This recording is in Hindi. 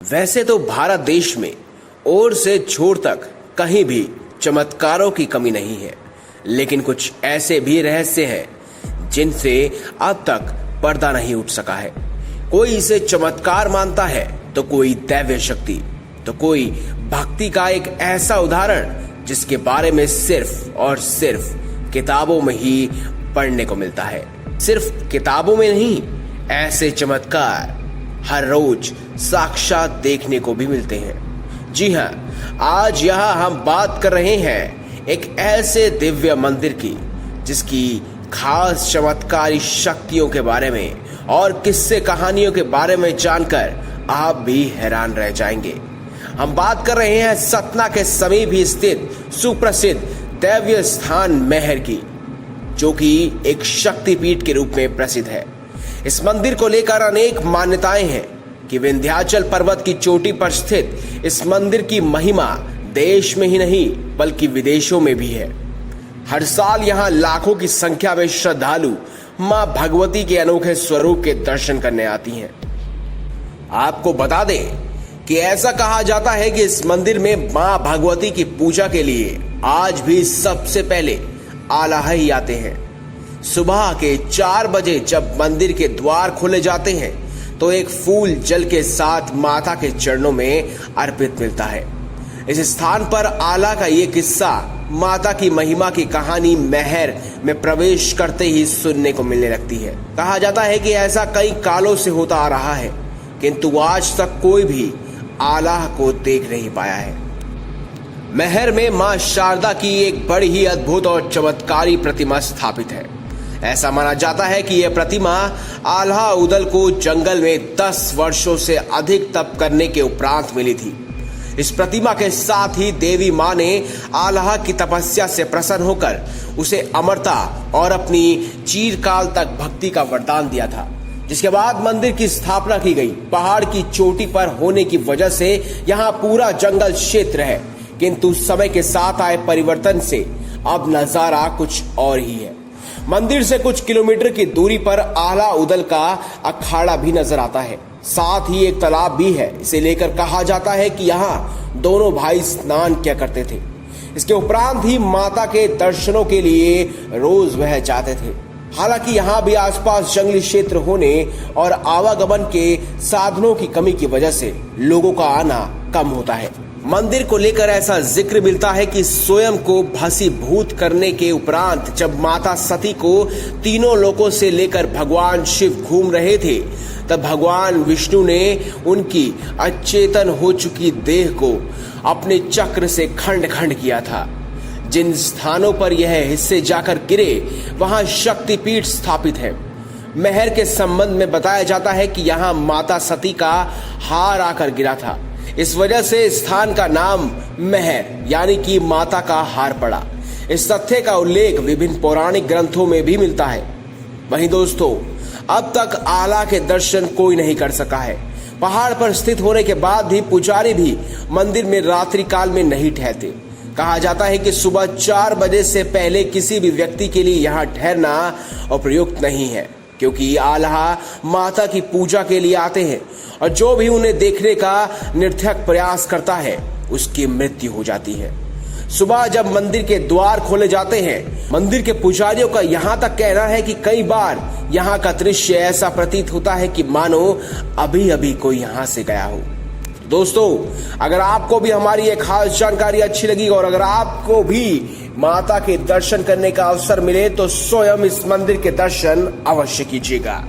वैसे तो भारत देश में ओर से छोर तक कहीं भी चमत्कारों की कमी नहीं है, लेकिन कुछ ऐसे भी रहस्य हैं जिनसे अब तक पर्दा नहीं उठ सका है। कोई इसे चमत्कार मानता है तो कोई दैवीय शक्ति, तो कोई भक्ति का एक ऐसा उदाहरण जिसके बारे में सिर्फ और सिर्फ किताबों में ही पढ़ने को मिलता है। सिर्फ किताबों में नहीं, ऐसे चमत्कार हर रोज साक्षात देखने को भी मिलते हैं। जी हां, आज यहां हम बात कर रहे हैं एक ऐसे दिव्य मंदिर की जिसकी खास चमत्कारी शक्तियों के बारे में और किस्से कहानियों के बारे में जानकर आप भी हैरान रह जाएंगे। हम बात कर रहे हैं सतना के समीप ही स्थित सुप्रसिद्ध दैवीय स्थान मैहर की, जो कि एक शक्तिपीठ के रूप में प्रसिद्ध है। इस मंदिर को लेकर अनेक मान्यताएं हैं कि विंध्याचल पर्वत की चोटी पर स्थित इस मंदिर की महिमा देश में ही नहीं बल्कि विदेशों में भी है। हर साल यहां लाखों की संख्या में श्रद्धालु मां भगवती के अनोखे स्वरूप के दर्शन करने आती हैं। आपको बता दें कि ऐसा कहा जाता है कि इस मंदिर में मां भगवती की पूजा के लिए आज भी सबसे पहले आल्हा ही आते हैं। सुबह के 4 बजे जब मंदिर के द्वार खोले जाते हैं तो एक फूल जल के साथ माता के चरणों में अर्पित मिलता है। इस स्थान पर आल्हा का ये किस्सा माता की महिमा की कहानी मैहर में प्रवेश करते ही सुनने को मिलने लगती है। कहा जाता है कि ऐसा कई कालों से होता आ रहा है, किंतु आज तक कोई भी आल्हा को देख नहीं पाया है। मैहर में मां शारदा की एक बड़ी ही अद्भुत और चमत्कारी प्रतिमा स्थापित है। ऐसा माना जाता है कि यह प्रतिमा आल्हा उदल को जंगल में 10 वर्षों से अधिक तप करने के उपरांत मिली थी। इस प्रतिमा के साथ ही देवी मां ने आल्हा की तपस्या से प्रसन्न होकर उसे अमरता और अपनी चिरकाल तक भक्ति का वरदान दिया था, जिसके बाद मंदिर की स्थापना की गई। पहाड़ की चोटी पर होने की वजह से यहाँ पूरा जंगल क्षेत्र है, किंतु समय के साथ आए परिवर्तन से अब नजारा कुछ और ही है। मंदिर से कुछ किलोमीटर की दूरी पर आल्हा उदल का अखाड़ा भी नजर आता है। साथ ही एक तालाब भी है। इसे लेकर कहा जाता है कि यहाँ दोनों भाई स्नान किया करते थे। इसके उपरांत ही माता के दर्शनों के लिए रोज वह जाते थे। हालांकि यहाँ भी आसपास जंगली क्षेत्र होने और आवागमन के साधनों की कमी की वजह से लोगों का आना कम होता है। मंदिर को लेकर ऐसा जिक्र मिलता है कि स्वयं को भस्मीभूत करने के उपरांत जब माता सती को तीनों लोकों से लेकर भगवान शिव घूम रहे थे, तब भगवान विष्णु ने उनकी अचेतन हो चुकी देह को अपने चक्र से खंड खंड किया था। जिन स्थानों पर यह हिस्से जाकर गिरे वहां शक्तिपीठ स्थापित है। मैहर के संबंध में बताया जाता है कि यहाँ माता सती का हार आकर गिरा था। इस वजह से स्थान का नाम मैहर यानी कि माता का हार पड़ा। इस तथ्य का उल्लेख विभिन्न पौराणिक ग्रंथों में भी मिलता है। वहीं दोस्तों, अब तक आल्हा के दर्शन कोई नहीं कर सका है। पहाड़ पर स्थित होने के बाद भी पुजारी भी मंदिर में रात्रि काल में नहीं ठहरते। कहा जाता है कि सुबह 4 बजे से पहले किसी भी व्यक्ति के लिए यहाँ ठहरना उपयुक्त नहीं है, क्योंकि आल्हा माता की पूजा के लिए आते हैं और जो भी उन्हें देखने का निरर्थक प्रयास करता है उसकी मृत्यु हो जाती है। सुबह जब मंदिर के द्वार खोले जाते हैं, मंदिर के पुजारियों का यहाँ तक कहना है कि कई बार यहाँ का दृश्य ऐसा प्रतीत होता है कि मानो अभी अभी कोई यहाँ से गया हो। दोस्तों, अगर आपको भी हमारी ये खास जानकारी अच्छी लगी और अगर आपको भी माता के दर्शन करने का अवसर मिले तो स्वयं इस मंदिर के दर्शन अवश्य कीजिएगा।